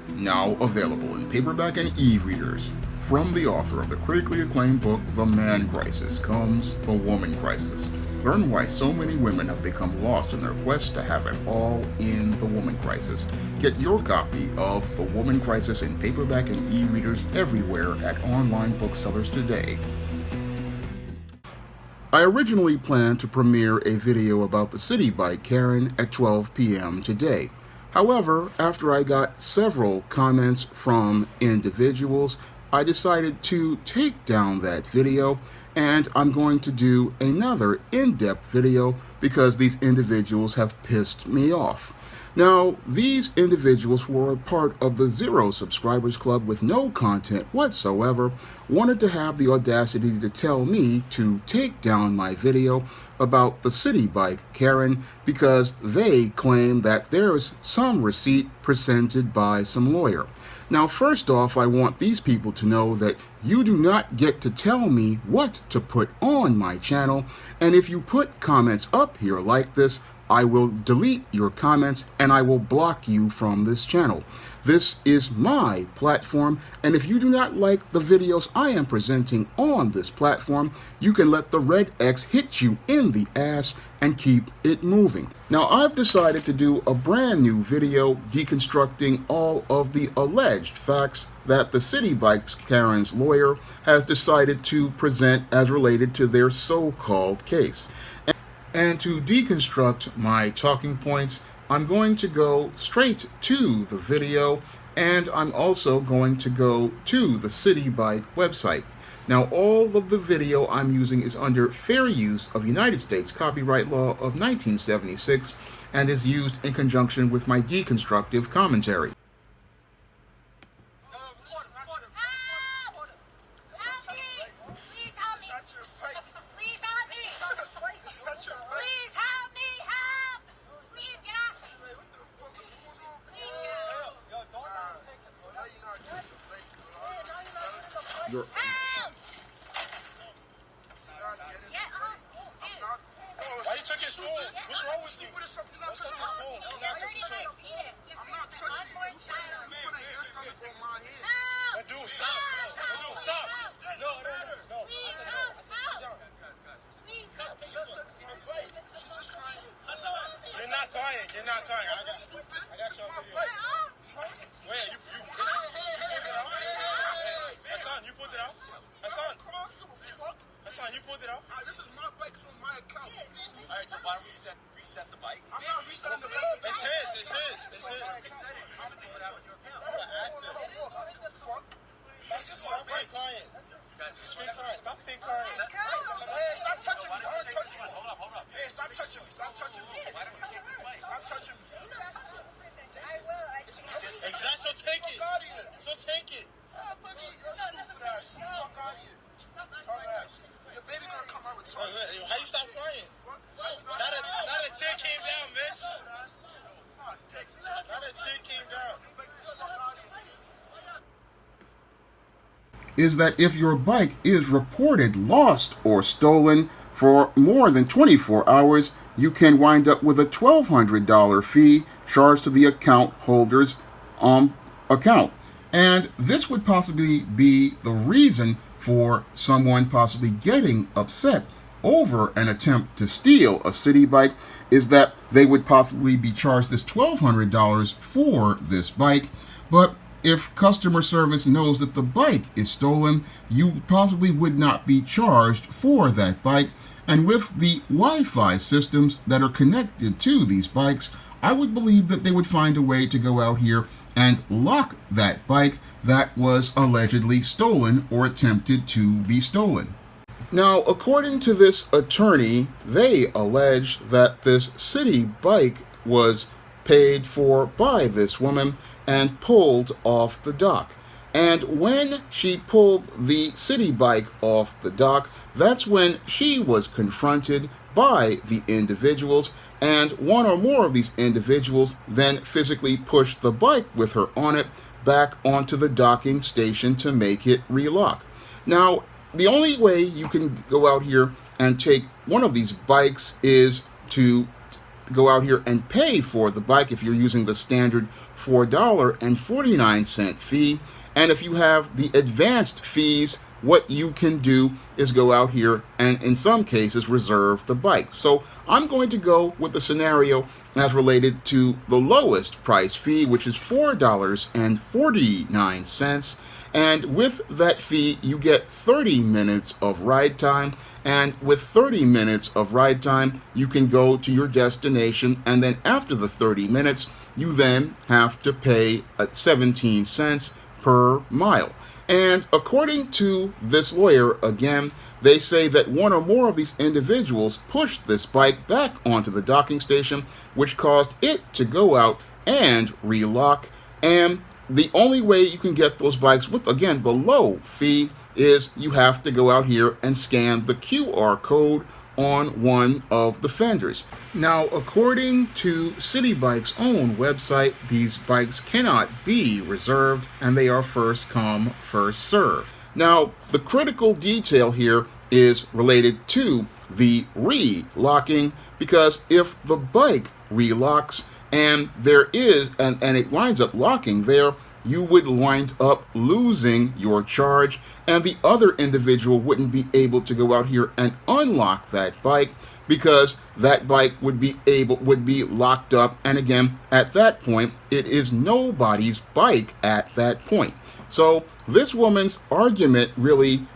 Now available in paperback and e-readers. From the author of the critically acclaimed book The Man Crisis comes The Woman Crisis. Learn why so many women have become lost in their quest to have it all in The Woman Crisis. Get your copy of The Woman Crisis in paperback and e-readers everywhere at online booksellers today. I originally planned to premiere a video about the Citibike Karen at 12 p.m. today. However, after I got several comments from individuals, I decided to take down that video, and I'm going to do another in-depth video because these individuals have pissed me off. Now, these individuals who are a part of the Zero Subscribers Club with no content whatsoever wanted to have the audacity to tell me to take down my video about the Citibike Karen because they claim that there's some receipt presented by some lawyer. Now, first off, I want these people to know that you do not get to tell me what to put on my channel, and if you put comments up here like this, I will delete your comments and I will block you from this channel. This is my platform, and if you do not like the videos I am presenting on this platform, you can let the red X hit you in the ass and keep it moving. Now, I've decided to do a brand new video deconstructing all of the alleged facts that the Citibike Karen's lawyer has decided to present as related to their so-called case. And to deconstruct my talking points, I'm going to go straight to the video, and I'm also going to go to the Citibike website. Now, all of the video I'm using is under fair use of United States copyright law of 1976 and is used in conjunction with my deconstructive commentary. You're... Why you took his phone? What's wrong with you? What's touching his phone? I'm not touching his phone. I'm not touching his phone. Dude, stop. Dude, stop. No. You're not crying. I got you on video. Where? You Hassan, you pulled it out? Hassan, you pulled it out? This is my bike from my account. Alright, so why don't we reset the bike? I'm not resetting the bike. It's his. How did you put it out on your account? I'm an actor. That's just my fake client. It's fake client. Stop fake client. Hey, stop touching me. I want to touch you. Hold up. Hey, stop touching me. Why don't you take this bike? Stop touching me. I will. Exactly. So take it. Your baby gonna come out with toys. How you stop crying? Not a tear came down, miss. Not a tear came down. Is that if your bike is reported lost or stolen for more than 24 hours, you can wind up with a $1,200 fee charged to the account holder's account. And this would possibly be the reason for someone possibly getting upset over an attempt to steal a Citibike, is that they would possibly be charged this $1,200 for this bike. But if customer service knows that the bike is stolen, you possibly would not be charged for that bike. And with the Wi-Fi systems that are connected to these bikes, I would believe that they would find a way to go out here and lock that bike that was allegedly stolen or attempted to be stolen. Now, according to this attorney, they allege that this Citibike was paid for by this woman and pulled off the dock. And when she pulled the Citibike off the dock, that's when she was confronted by the individuals, and one or more of these individuals then physically pushed the bike with her on it back onto the docking station to make it relock. Now, the only way you can go out here and take one of these bikes is to go out here and pay for the bike if you're using the standard $4.49 fee. And if you have the advanced fees, what you can do is go out here and in some cases reserve the bike. So I'm going to go with the scenario as related to the lowest price fee, which is $4.49. And with that fee, you get 30 minutes of ride time. And with 30 minutes of ride time, you can go to your destination. And then after the 30 minutes, you then have to pay 17 cents per mile. And according to this lawyer, again, they say that one or more of these individuals pushed this bike back onto the docking station, which caused it to go out and relock. And the only way you can get those bikes with, again, the low fee is you have to go out here and scan the QR code on one of the fenders. Now, according to Citibike's own website, these bikes cannot be reserved and they are first come, first served. Now, the critical detail here is related to the re-locking, because if the bike relocks and there is, and it winds up locking there, you would wind up losing your charge, and the other individual wouldn't be able to go out here and unlock that bike because that bike would be locked up. And again, at that point, it is nobody's bike at that point. So this woman's argument really,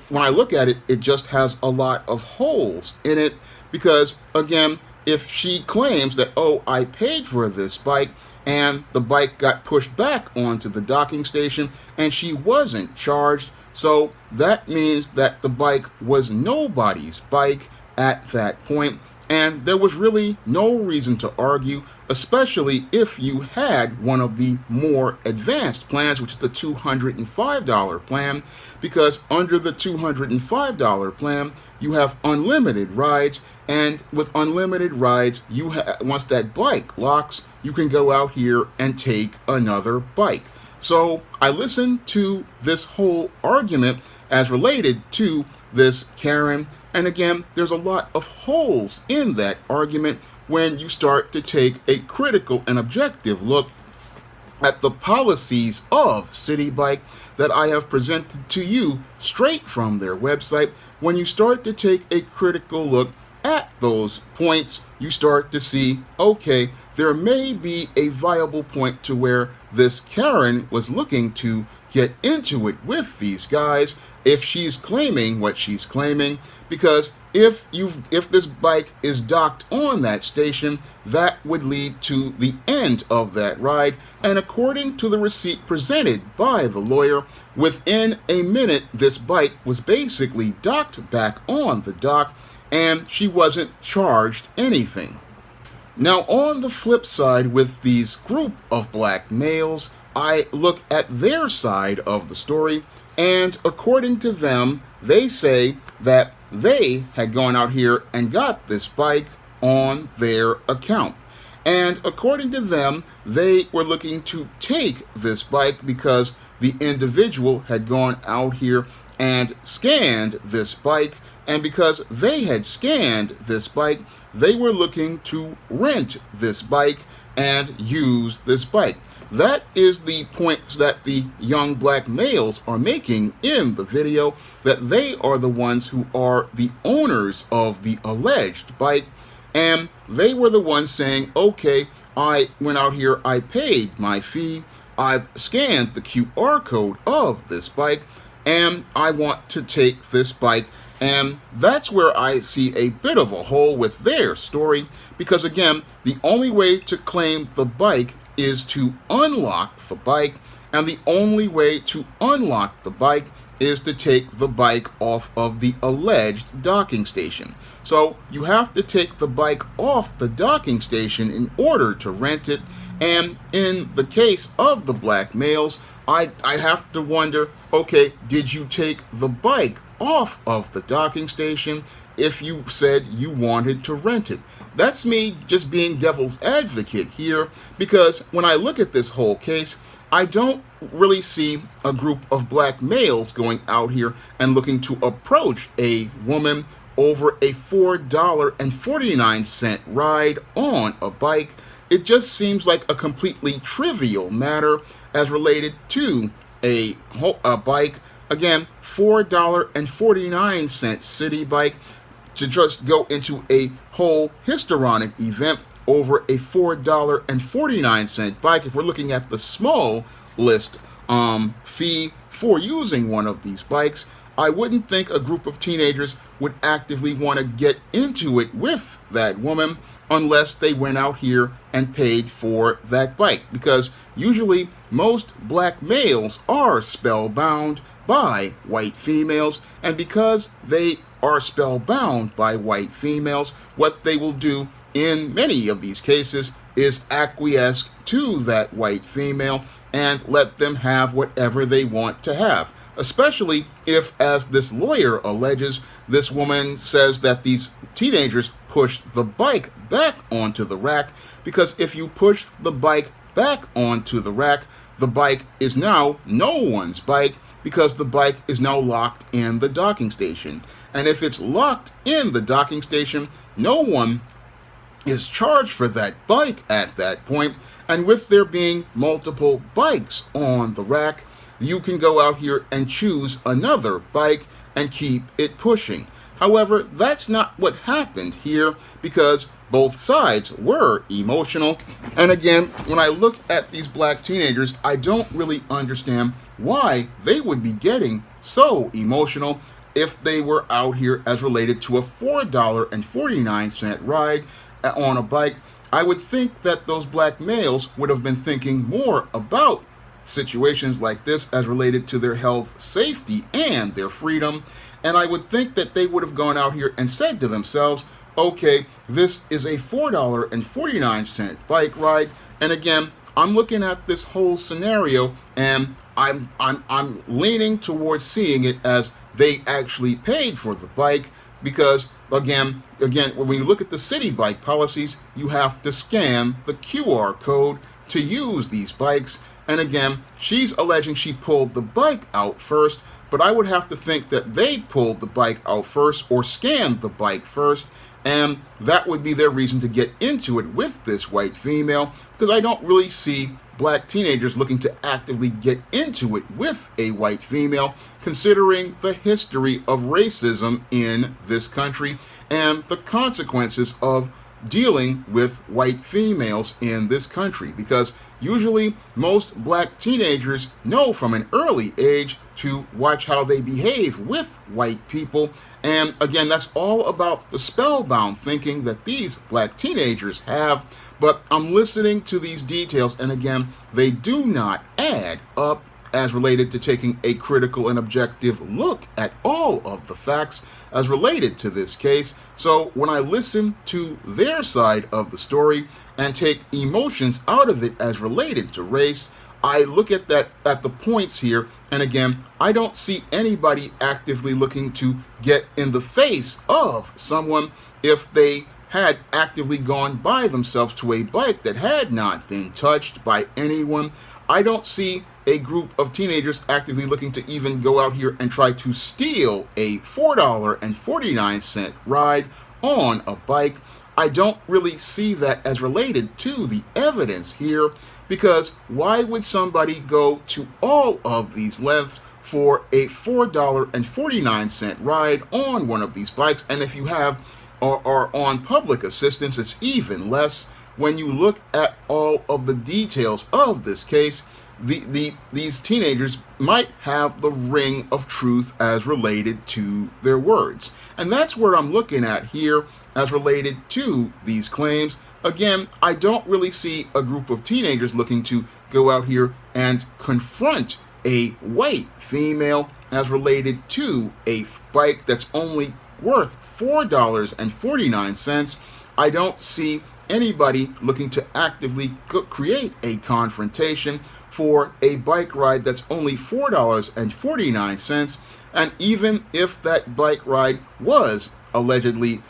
when I look at it, it just has a lot of holes in it, because again, if she claims that, oh, I paid for this bike, and the bike got pushed back onto the docking station and she wasn't charged, so that means that the bike was nobody's bike at that point, and there was really no reason to argue, especially if you had one of the more advanced plans, which is the $205 plan, because under the $205 plan, you have unlimited rides, and with unlimited rides, once that bike locks, you can go out here and take another bike. So I listened to this whole argument as related to this Karen, and again, there's a lot of holes in that argument when you start to take a critical and objective look at the policies of Citibike that I have presented to you straight from their website. When you start to take a critical look at those points, you start to see, okay, there may be a viable point to where this Karen was looking to get into it with these guys if she's claiming what she's claiming, because if this bike is docked on that station, that would lead to the end of that ride. And according to the receipt presented by the lawyer, within a minute, this bike was basically docked back on the dock and she wasn't charged anything. Now, on the flip side, with these group of black males, I look at their side of the story, and according to them, they say that they had gone out here and got this bike on their account. And according to them, they were looking to take this bike because the individual had gone out here and scanned this bike, and because they had scanned this bike, they were looking to rent this bike and use this bike. That is the points that the young black males are making in the video, that they are the ones who are the owners of the alleged bike, and they were the ones saying, okay, I went out here, I paid my fee, I've scanned the QR code of this bike, and I want to take this bike. And that's where I see a bit of a hole with their story, because again, the only way to claim the bike is to unlock the bike, and the only way to unlock the bike is to take the bike off of the alleged docking station. So you have to take the bike off the docking station in order to rent it. And in the case of the black males, I have to wonder, okay, did you take the bike off of the docking station if you said you wanted to rent it? That's me just being devil's advocate here, because when I look at this whole case, I don't really see a group of black males going out here and looking to approach a woman over a $4.49 ride on a bike. It just seems like a completely trivial matter as related to a bike. Again, $4.49 Citibike to just go into a whole histrionic event over a $4.49 bike. If we're looking at the small list fee for using one of these bikes, I wouldn't think a group of teenagers would actively want to get into it with that woman unless they went out here and paid for that bike, because usually most black males are spellbound by white females, and because they are spellbound by white females, what they will do in many of these cases is acquiesce to that white female and let them have whatever they want to have. Especially if, as this lawyer alleges, this woman says that these teenagers pushed the bike back onto the rack, because if you push the bike back onto the rack, the bike is now no one's bike, because the bike is now locked in the docking station. And if it's locked in the docking station, no one is charged for that bike at that point. And with there being multiple bikes on the rack, you can go out here and choose another bike and keep it pushing. However, that's not what happened here, because both sides were emotional. And again, when I look at these black teenagers, I don't really understand why they would be getting so emotional if they were out here as related to a $4.49 ride on a bike. I would think that those black males would have been thinking more about situations like this as related to their health, safety, and their freedom. And I would think that they would have gone out here and said to themselves, okay, this is a $4.49 bike ride. And again, I'm looking at this whole scenario, and I'm leaning towards seeing it as they actually paid for the bike, because again, when you look at the Citibike policies, you have to scan the QR code to use these bikes. And again, she's alleging she pulled the bike out first, but I would have to think that they pulled the bike out first or scanned the bike first, and that would be their reason to get into it with this white female, because I don't really see black teenagers looking to actively get into it with a white female, considering the history of racism in this country and the consequences of dealing with white females in this country, because usually most black teenagers know from an early age to watch how they behave with white people. And again, that's all about the spellbound thinking that these black teenagers have. But I'm listening to these details, and again, they do not add up as related to taking a critical and objective look at all of the facts as related to this case. So when I listen to their side of the story and take emotions out of it as related to race, I look at the points here, and again, I don't see anybody actively looking to get in the face of someone if they had actively gone by themselves to a bike that had not been touched by anyone. I don't see a group of teenagers actively looking to even go out here and try to steal a $4.49 ride on a bike. I don't really see that as related to the evidence here, because why would somebody go to all of these lengths for a $4.49 ride on one of these bikes? And if you have are on public assistance, it's even less. When you look at all of the details of this case, these teenagers might have the ring of truth as related to their words. And that's where I'm looking at here as related to these claims. Again, I don't really see a group of teenagers looking to go out here and confront a white female as related to a bike that's only worth $4.49. I don't see anybody looking to actively create a confrontation for a bike ride that's only $4.49. And even if that bike ride was allegedly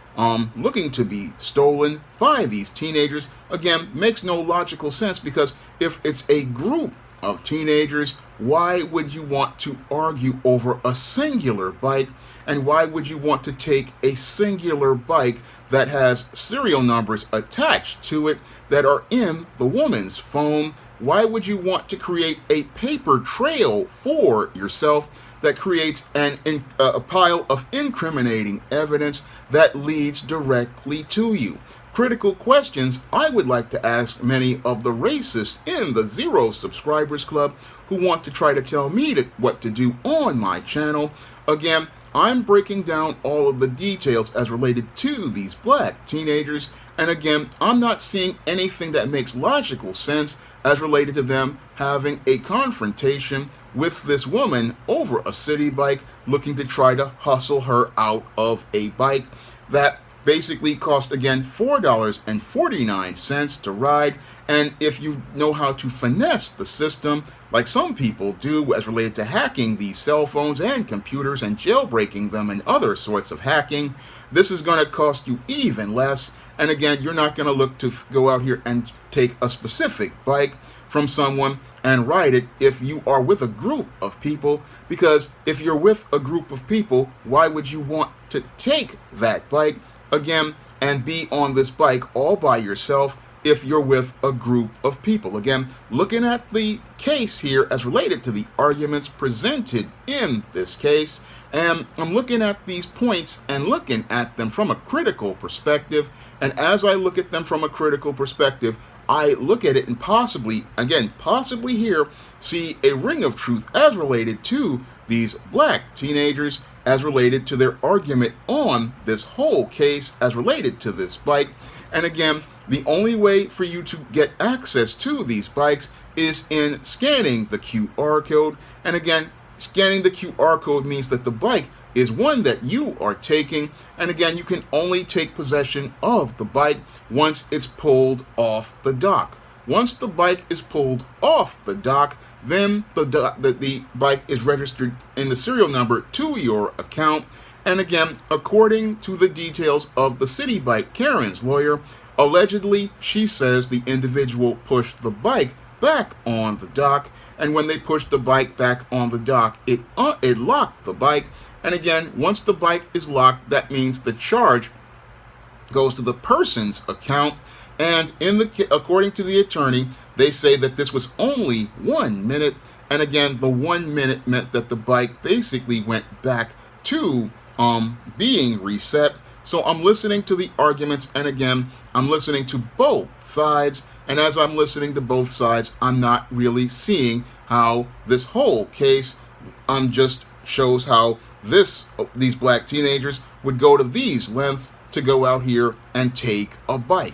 looking to be stolen by these teenagers, again, makes no logical sense, because if it's a group of teenagers, why would you want to argue over a singular bike? And why would you want to take a singular bike that has serial numbers attached to it that are in the woman's phone? Why would you want to create a paper trail for yourself that creates a pile of incriminating evidence that leads directly to you? Critical questions I would like to ask many of the racists in the Zero Subscribers Club who want to try to tell me what to do on my channel. Again, I'm breaking down all of the details as related to these black teenagers, and again, I'm not seeing anything that makes logical sense as related to them having a confrontation with this woman over a city bike, looking to try to hustle her out of a bike that basically cost, again, $4.49 to ride. And if you know how to finesse the system, like some people do as related to hacking these cell phones and computers and jailbreaking them and other sorts of hacking, this is going to cost you even less. And again, you're not going to look to go out here and take a specific bike from someone and ride it if you are with a group of people, because if you're with a group of people, why would you want to take that bike again and be on this bike all by yourself if you're with a group of people? Again, looking at the case here as related to the arguments presented in this case, and I'm looking at these points and looking at them from a critical perspective, and as I look at them from a critical perspective, I look at it and possibly here see a ring of truth as related to these black teenagers, as related to their argument on this whole case as related to this bike. And again, the only way for you to get access to these bikes is in scanning the QR code. And again, scanning the QR code means that the bike is one that you are taking. And again, you can only take possession of the bike once it's pulled off the dock. Once the bike is pulled off the dock, then the bike is registered in the serial number to your account. And again, according to the details of the Citibike Karen's lawyer, allegedly she says the individual pushed the bike back on the dock, and when they pushed the bike back on the dock, it locked the bike. And again, once the bike is locked, that means the charge goes to the person's account. And according to the attorney, they say that this was only 1 minute. And again, the 1 minute meant that the bike basically went back to being reset. So I'm listening to the arguments, and again, I'm listening to both sides. And as I'm listening to both sides, I'm not really seeing how this whole case just shows how these black teenagers would go to these lengths to go out here and take a bike.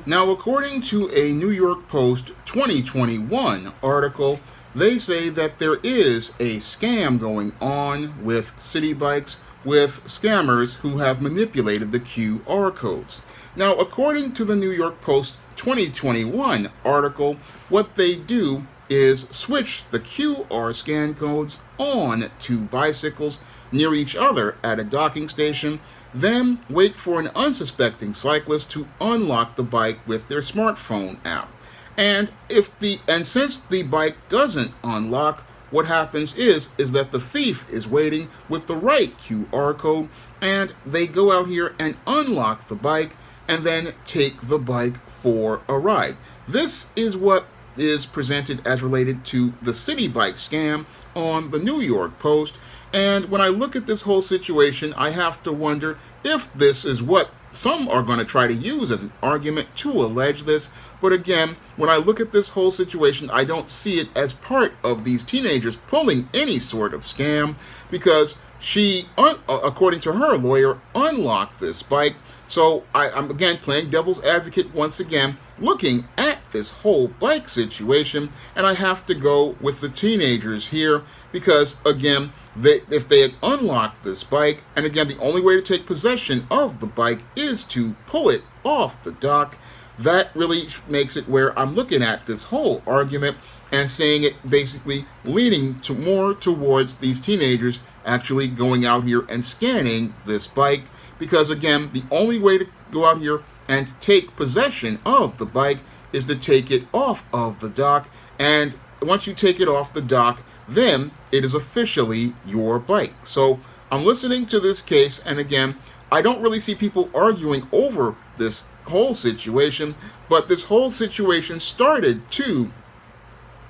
Now, according to a New York Post 2021 article, they say that there is a scam going on with city bikes, with scammers who have manipulated the QR codes. Now, according to the New York Post 2021 article, what they do is switch the QR scan codes on to bicycles near each other at a docking station, then wait for an unsuspecting cyclist to unlock the bike with their smartphone app. And since the bike doesn't unlock, what happens is that the thief is waiting with the right QR code, and they go out here and unlock the bike and then take the bike for a ride. This is what is presented as related to the Citibike scam on the New York Post. And when I look at this whole situation, I have to wonder if this is what some are going to try to use as an argument to allege this. But again, when I look at this whole situation, I don't see it as part of these teenagers pulling any sort of scam, because she, according to her lawyer, unlocked this bike. So I'm again playing devil's advocate once again, looking at this whole bike situation, and I have to go with the teenagers here, because again, if they had unlocked this bike, and again, the only way to take possession of the bike is to pull it off the dock, that really makes it where I'm looking at this whole argument and seeing it basically leaning more towards these teenagers actually going out here and scanning this bike. Because again, the only way to go out here and take possession of the bike is to take it off of the dock. And once you take it off the dock, then it is officially your bike. So I'm listening to this case, and again, I don't really see people arguing over this whole situation, but this whole situation started to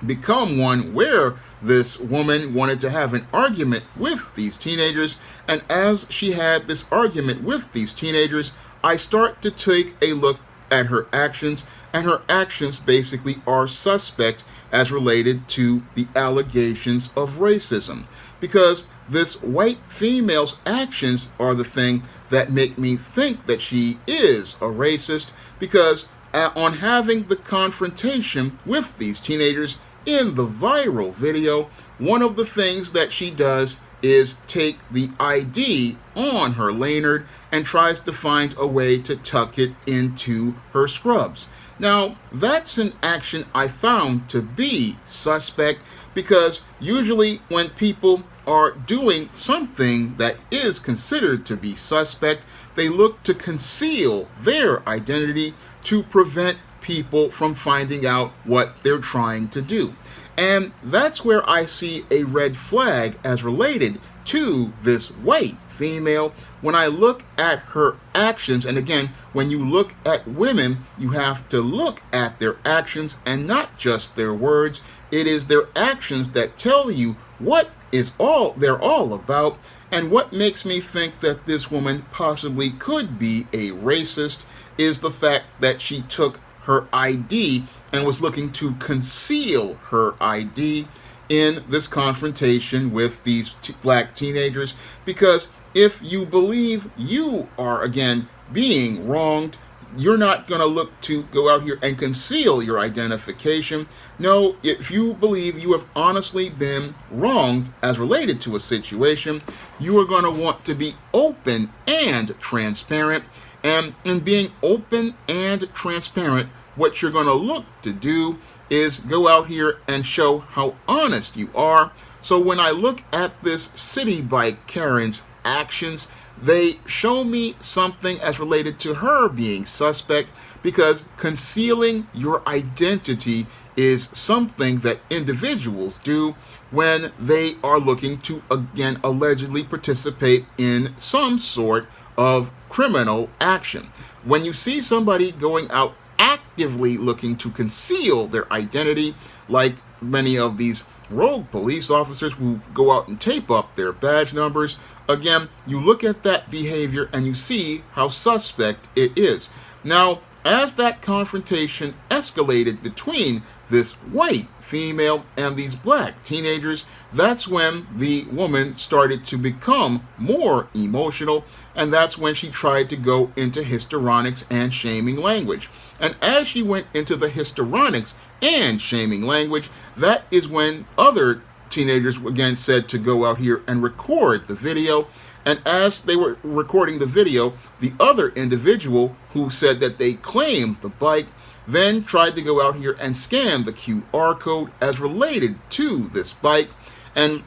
become one where this woman wanted to have an argument with these teenagers, and as she had this argument with these teenagers, I start to take a look at her actions, and her actions basically are suspect as related to the allegations of racism, because this white female's actions are the thing that make me think that she is a racist, because on having the confrontation with these teenagers in the viral video, one of the things that she does is take the ID on her lanyard and tries to find a way to tuck it into her scrubs. Now, that's an action I found to be suspect, because usually when people are doing something that is considered to be suspect, they look to conceal their identity to prevent people from finding out what they're trying to do. And that's where I see a red flag as related to this white female when I look at her actions. And again, when you look at women, you have to look at their actions and not just their words. It is their actions that tell you what they're all about. And what makes me think that this woman possibly could be a racist is the fact that she took her ID and was looking to conceal her ID in this confrontation with these black teenagers. Because if you believe you are, again, being wronged, you're not going to look to go out here and conceal your identification. No, if you believe you have honestly been wronged as related to a situation, you are going to want to be open and transparent. And in being open and transparent, what you're going to look to do is go out here and show how honest you are. So when I look at this Citibike Karen's actions, they show me something as related to her being suspect, because concealing your identity is something that individuals do when they are looking to, again, allegedly participate in some sort of criminal action. When you see somebody going out actively looking to conceal their identity, like many of these rogue police officers who go out and tape up their badge numbers, again, you look at that behavior and you see how suspect it is. Now, as that confrontation escalated between this white female and these black teenagers, that's when the woman started to become more emotional, and that's when she tried to go into histrionics and shaming language. And as she went into the histrionics and shaming language, that is when other teenagers again said to go out here and record the video. And as they were recording the video, the other individual who said that they claimed the bike then tried to go out here and scan the QR code as related to this bike. And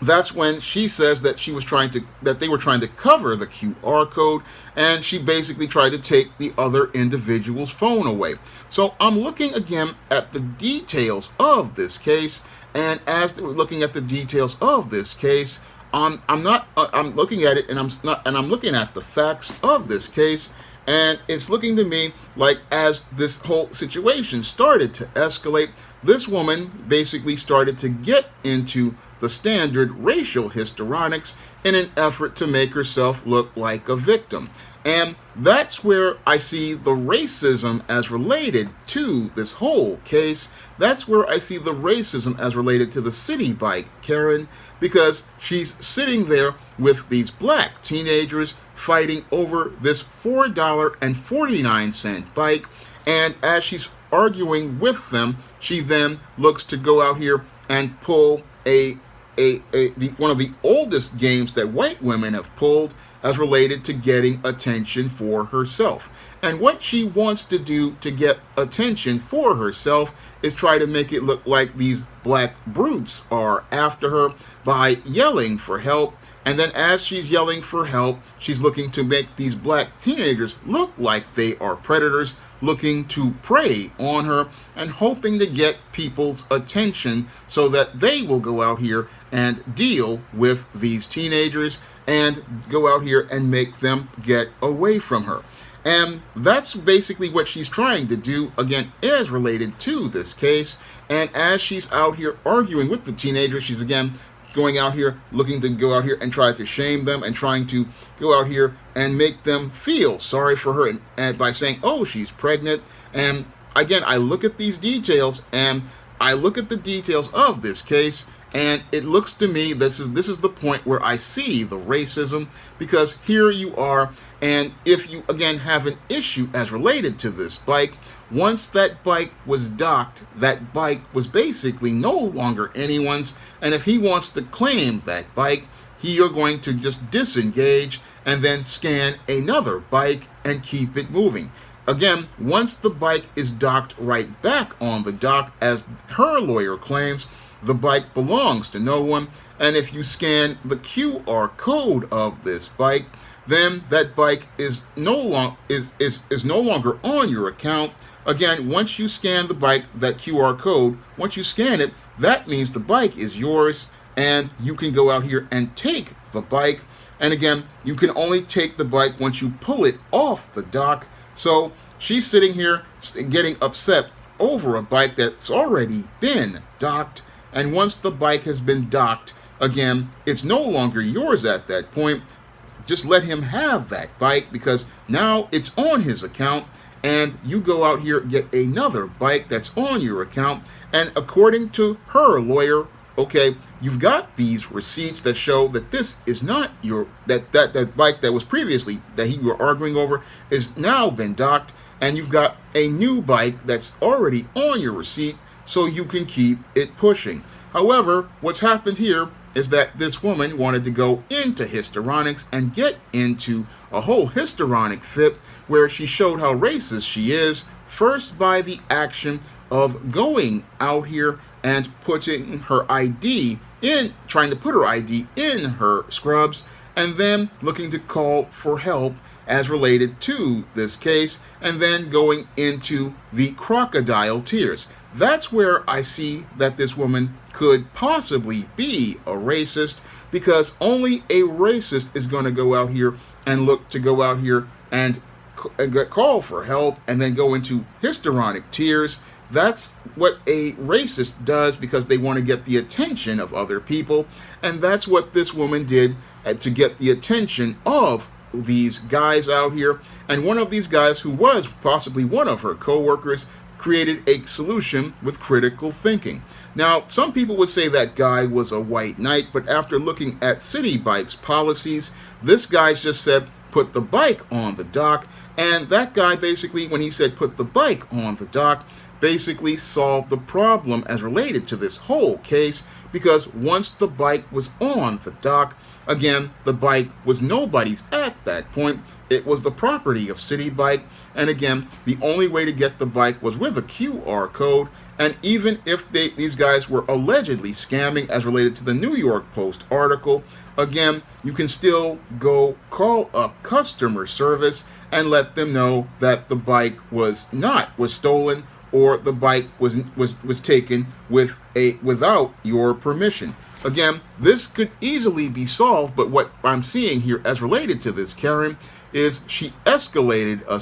that's when she says that they were trying to cover the QR code, and she basically tried to take the other individual's phone away. So I'm looking again at the details of this case, and as they were looking at the details of this case, I'm looking at it, and I'm looking at the facts of this case, and it's looking to me like as this whole situation started to escalate, this woman basically started to get into the standard racial histrionics in an effort to make herself look like a victim. And that's where I see the racism as related to this whole case. That's where I see the racism as related to the Citibike Karen, because she's sitting there with these black teenagers fighting over this $4.49 bike, and as she's arguing with them, she then looks to go out here and pull one of the oldest games that white women have pulled as related to getting attention for herself. And what she wants to do to get attention for herself is try to make it look like these black brutes are after her by yelling for help. And then as she's yelling for help, she's looking to make these black teenagers look like they are predators looking to prey on her and hoping to get people's attention so that they will go out here and deal with these teenagers and go out here and make them get away from her. And that's basically what she's trying to do, again, as related to this case. And as she's out here arguing with the teenagers, she's again going out here, looking to go out here and try to shame them and trying to go out here and make them feel sorry for her and by saying, oh, she's pregnant. And again, I look at these details and I look at the details of this case, and it looks to me this is the point where I see the racism, because here you are, and if you again have an issue as related to this bike, once that bike was docked, that bike was basically no longer anyone's, and if he wants to claim that bike, you're going to just disengage and then scan another bike and keep it moving. Again, once the bike is docked right back on the dock, as her lawyer claims, the bike belongs to no one, and if you scan the QR code of this bike, then that bike is no longer on your account. Again, once you scan the bike, that QR code, once you scan it, that means the bike is yours, and you can go out here and take the bike. And again, you can only take the bike once you pull it off the dock. So she's sitting here getting upset over a bike that's already been docked. And once the bike has been docked, again, it's no longer yours at that point. Just let him have that bike, because now it's on his account, and you go out here and get another bike that's on your account. And according to her lawyer, okay, you've got these receipts that show that this is not your, that bike that was previously, that you were arguing over, is now been docked, and you've got a new bike that's already on your receipt, so you can keep it pushing. However, what's happened here is that this woman wanted to go into histrionics and get into a whole histrionic fit where she showed how racist she is, first by the action of going out here and putting her ID in, trying to put her ID in her scrubs, and then looking to call for help as related to this case, and then going into the crocodile tears. That's where I see that this woman could possibly be a racist, because only a racist is going to go out here and look to go out here and call for help and then go into histrionic tears. That's what a racist does, because they want to get the attention of other people, and that's what this woman did to get the attention of these guys out here. And one of these guys, who was possibly one of her co-workers, created a solution with critical thinking. Now, some people would say that guy was a white knight, but after looking at Citibike's policies, this guy just said, put the bike on the dock, and that guy basically, when he said put the bike on the dock, basically solved the problem as related to this whole case, because once the bike was on the dock, again, the bike was nobody's at that point. It was the property of Citibike, and again, the only way to get the bike was with a QR code. And even if these guys were allegedly scamming as related to the New York Post article, again, you can still go call up customer service and let them know that the bike was stolen, or the bike was taken without your permission. Again, this could easily be solved, but what I'm seeing here as related to this Karen is she escalated a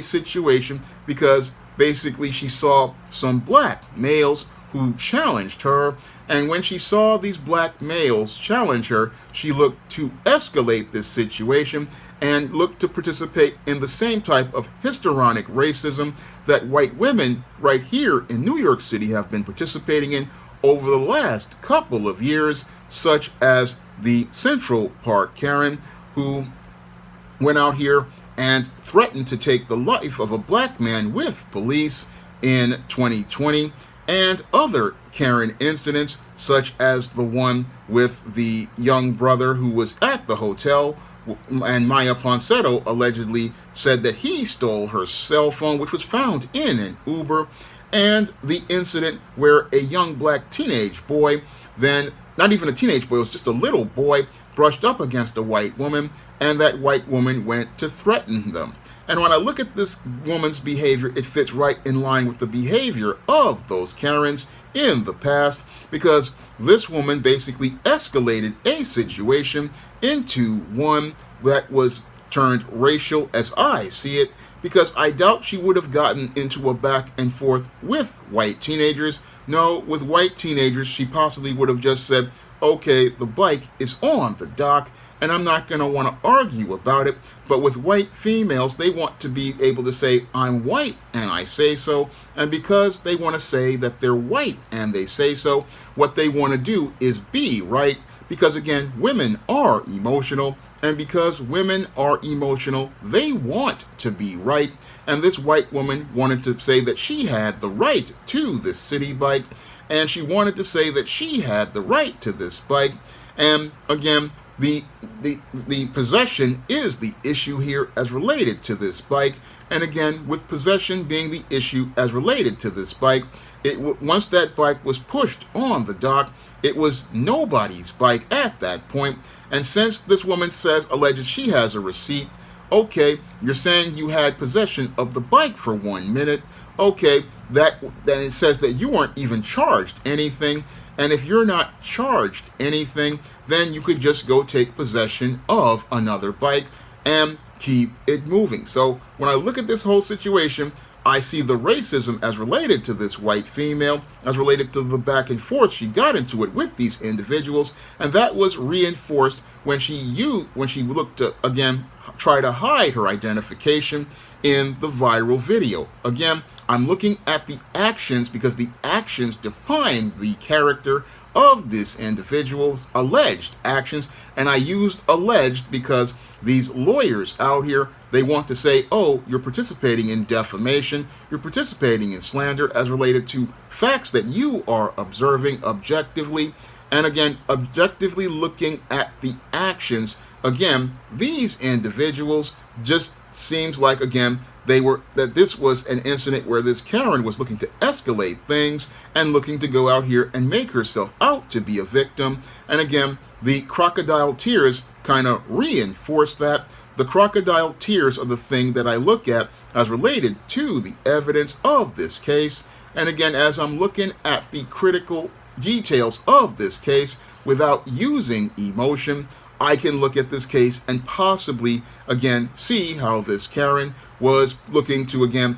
situation, because basically she saw some black males who challenged her, and when she saw these black males challenge her, she looked to escalate this situation and looked to participate in the same type of histrionic racism that white women right here in New York City have been participating in over the last couple of years, such as the Central Park Karen, who went out here and threatened to take the life of a black man with police in 2020, and other Karen incidents, such as the one with the young brother who was at the hotel, and Maya Ponsetto allegedly said that he stole her cell phone, which was found in an Uber, and the incident where a young black teenage boy, then not even a teenage boy, it was just a little boy, brushed up against a white woman, and that white woman went to threaten them. And when I look at this woman's behavior, it fits right in line with the behavior of those Karens in the past, because this woman basically escalated a situation into one that was turned racial as I see it, because I doubt she would have gotten into a back and forth with white teenagers. No, with white teenagers, she possibly would have just said, okay, the bike is on the dock, and I'm not going to want to argue about it. But with white females, they want to be able to say, I'm white, and I say so. And because they want to say that they're white, and they say so, what they want to do is be right. Because again, women are emotional, and because women are emotional, they want to be right. And this white woman wanted to say that she had the right to this city bike, and she wanted to say that she had the right to this bike. And again, the possession is the issue here as related to this bike. And again, with possession being the issue as related to this bike, once that bike was pushed on the dock, it was nobody's bike at that point. And since this woman alleges she has a receipt, okay, you're saying you had possession of the bike for 1 minute. Okay, then it says that you weren't even charged anything. And if you're not charged anything, then you could just go take possession of another bike and keep it moving. So when I look at this whole situation, I see the racism as related to this white female, as related to the back and forth she got into it with these individuals, and that was reinforced when she looked to, again, try to hide her identification in the viral video. Again, I'm looking at the actions because the actions define the character of this individual's alleged actions, and I used alleged because these lawyers out here, they want to say, oh, you're participating in defamation, you're participating in slander as related to facts that you are observing objectively. And again, objectively looking at the actions, again, these individuals just seems like, again, that this was an incident where this Karen was looking to escalate things and looking to go out here and make herself out to be a victim. And again, the crocodile tears kind of reinforce that. The crocodile tears are the thing that I look at as related to the evidence of this case. And again, as I'm looking at the critical details of this case without using emotion, I can look at this case and possibly, again, see how this Karen was looking to, again,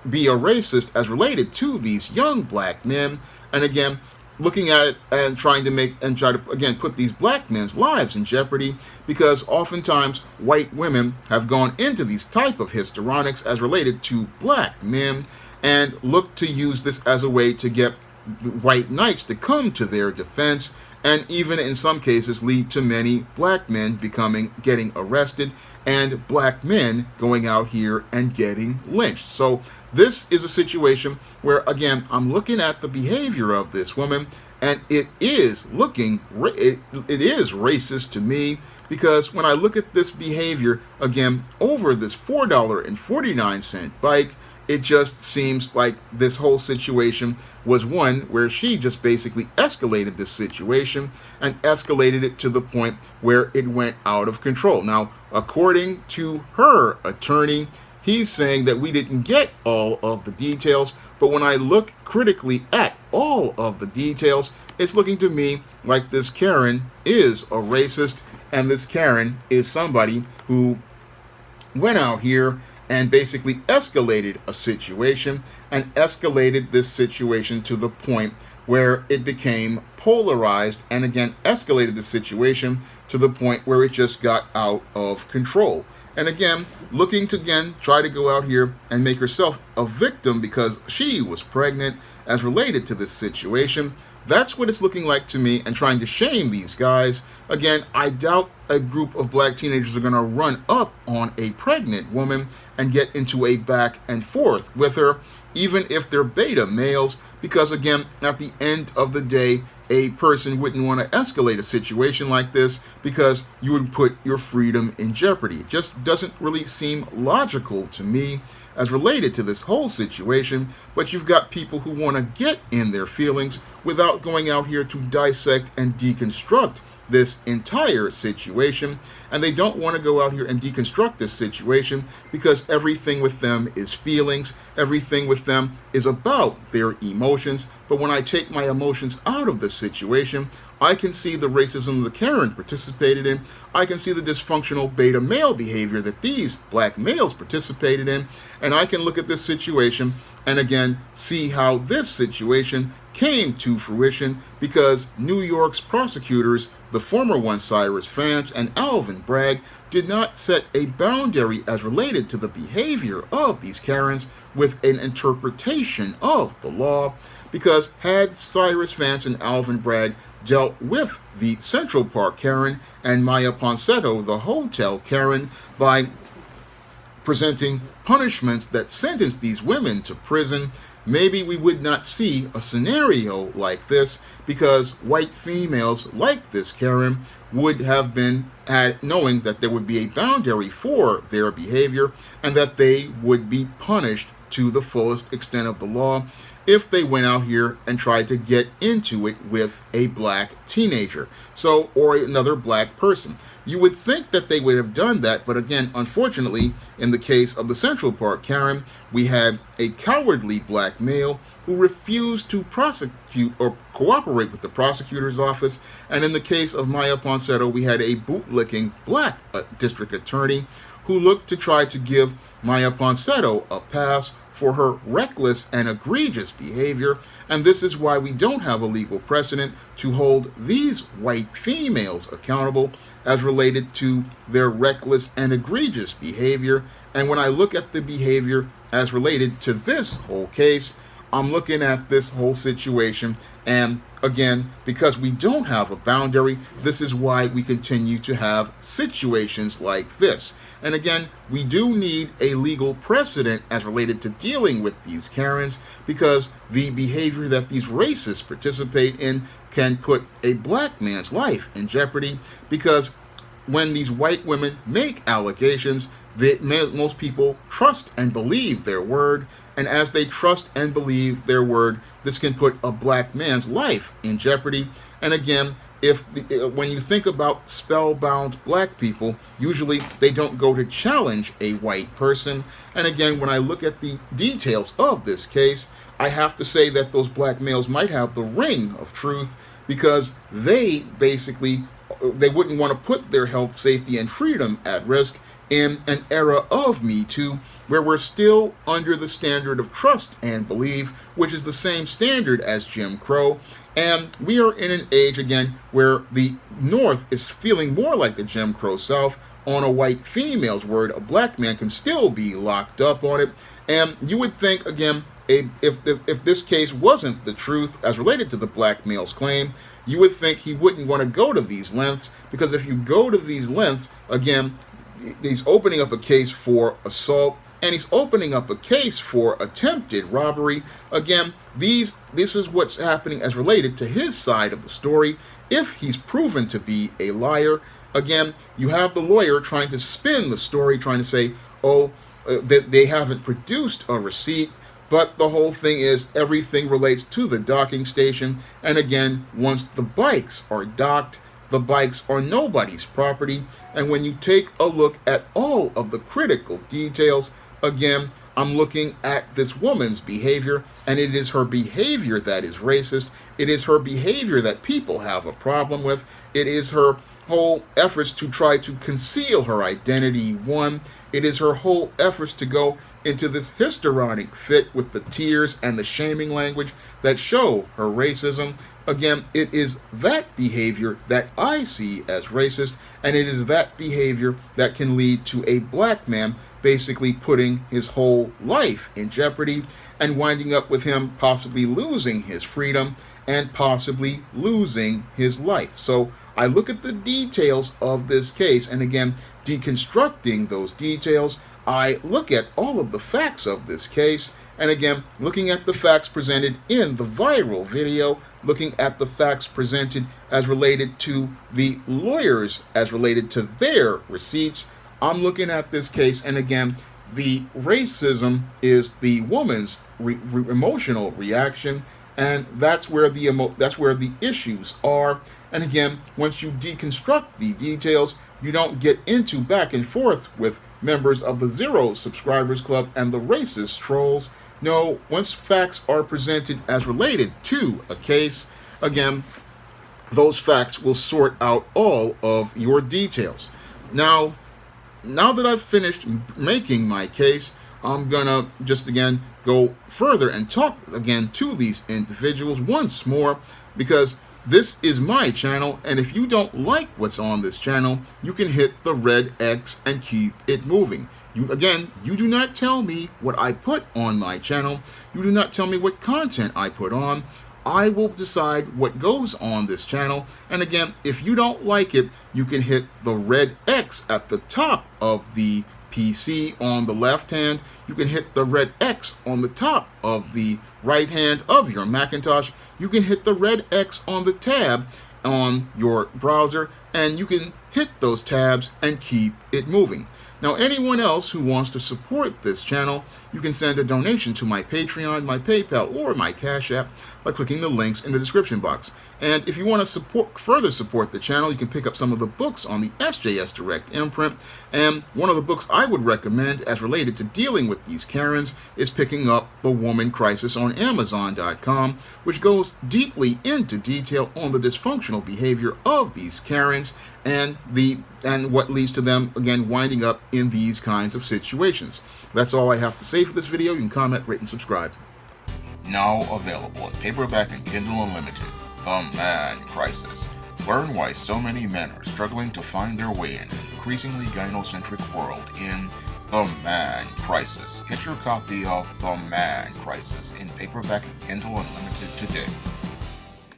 be a racist as related to these young black men. And again, looking at it and try to, again, put these black men's lives in jeopardy, because oftentimes white women have gone into these type of histrionics as related to black men and look to use this as a way to get white knights to come to their defense, and even in some cases lead to many black men getting arrested and black men going out here and getting lynched. So this is a situation where, again, I'm looking at the behavior of this woman, and it is racist to me, because when I look at this behavior, again, over this $4.49 bike, it just seems like this whole situation was one where she just basically escalated this situation and escalated it to the point where it went out of control. Now, according to her attorney, he's saying that we didn't get all of the details, but when I look critically at all of the details, it's looking to me like this Karen is a racist, and this Karen is somebody who went out here and basically escalated a situation, and escalated this situation to the point where it became polarized, and again escalated the situation to the point where it just got out of control. And again, looking to try to go out here and make herself a victim because she was pregnant as related to this situation. That's what it's looking like to me, and trying to shame these guys. Again, I doubt a group of black teenagers are going to run up on a pregnant woman and get into a back and forth with her, even if they're beta males, because again, at the end of the day, a person wouldn't want to escalate a situation like this because you would put your freedom in jeopardy. It just doesn't really seem logical to me as related to this whole situation, but you've got people who want to get in their feelings without going out here to dissect and deconstruct this entire situation. And they don't want to go out here and deconstruct this situation because everything with them is feelings, everything with them is about their emotions. But when I take my emotions out of the situation, I can see the racism the Karen participated in. I can see the dysfunctional beta male behavior that these black males participated in. And I can look at this situation and again see how this situation came to fruition because New York's prosecutors, the former one Cyrus Vance and Alvin Bragg, did not set a boundary as related to the behavior of these Karens with an interpretation of the law, because had Cyrus Vance and Alvin Bragg dealt with the Central Park Karen and Maya Ponsetto, the hotel Karen, by presenting punishments that sentenced these women to prison, maybe we would not see a scenario like this, because white females like this Karen would have been knowing that there would be a boundary for their behavior and that they would be punished to the fullest extent of the law if they went out here and tried to get into it with a black teenager, or another black person. You would think that they would have done that, but again, unfortunately, in the case of the Central Park Karen, we had a cowardly black male who refused to prosecute or cooperate with the prosecutor's office, and in the case of Maya Ponsetto, we had a bootlicking black district attorney who looked to try to give Maya Ponsetto a pass for her reckless and egregious behavior, and this is why we don't have a legal precedent to hold these white females accountable as related to their reckless and egregious behavior. And when I look at the behavior as related to this whole case, I'm looking at this whole situation, and again, because we don't have a boundary, this is why we continue to have situations like this. And again, we do need a legal precedent as related to dealing with these Karens, because the behavior that these racists participate in can put a black man's life in jeopardy, because when these white women make allegations, most people trust and believe their word, and as they trust and believe their word, this can put a black man's life in jeopardy. And again, when you think about spellbound black people, usually they don't go to challenge a white person. And again, when I look at the details of this case, I have to say that those black males might have the ring of truth, because they wouldn't want to put their health, safety, and freedom at risk in an era of Me Too, where we're still under the standard of trust and believe, which is the same standard as Jim Crow. And we are in an age, again, where the North is feeling more like the Jim Crow South. On a white female's word, a black man can still be locked up on it. And you would think, again, if this case wasn't the truth as related to the black male's claim, you would think he wouldn't want to go to these lengths, because if you go to these lengths, again, he's opening up a case for assault, and he's opening up a case for attempted robbery. Again, this is what's happening as related to his side of the story. If he's proven to be a liar, again, you have the lawyer trying to spin the story, trying to say, that they haven't produced a receipt. But the whole thing is everything relates to the docking station. And again, once the bikes are docked, the bikes are nobody's property. And when you take a look at all of the critical details, again, I'm looking at this woman's behavior, and it is her behavior that is racist. It is her behavior that people have a problem with. It is her whole efforts to try to conceal her identity. It is her whole efforts to go into this histrionic fit with the tears and the shaming language that show her racism. Again, it is that behavior that I see as racist, and it is that behavior that can lead to a black man basically putting his whole life in jeopardy and winding up with him possibly losing his freedom and possibly losing his life. So I look at the details of this case, and again, deconstructing those details, I look at all of the facts of this case, and again, looking at the facts presented in the viral video, looking at the facts presented as related to the lawyers, as related to their receipts, I'm looking at this case, and again, the racism is the woman's emotional reaction, and that's where the issues are. And again, once you deconstruct the details, you don't get into back and forth with members of the Zero Subscribers Club and the racist trolls. No, once facts are presented as related to a case, again, those facts will sort out all of your details. Now that I've finished making my case, I'm gonna just again go further and talk again to these individuals once more, because this is my channel, and if you don't like what's on this channel, you can hit the red X and keep it moving. You do not tell me what I put on my channel. You do not tell me what content I put on. I will decide what goes on this channel. And again, if you don't like it, you can hit the red X at the top of the PC on the left hand. You can hit the red X on the top of the right hand of your Macintosh. You can hit the red X on the tab on your browser, and you can hit those tabs and keep it moving. Now, anyone else who wants to support this channel, you can send a donation to my Patreon, my PayPal, or my Cash App by clicking the links in the description box. And if you want to further support the channel, you can pick up some of the books on the SJS Direct imprint. And one of the books I would recommend as related to dealing with these Karens is picking up The Woman Crisis on Amazon.com, which goes deeply into detail on the dysfunctional behavior of these Karens and what leads to them, again, winding up in these kinds of situations. That's all I have to say for this video. You can comment, rate, and subscribe. Now available in paperback and Kindle Unlimited, The Man Crisis. Learn why so many men are struggling to find their way in an increasingly gynocentric world in The Man Crisis. Get your copy of The Man Crisis in paperback and Kindle Unlimited today.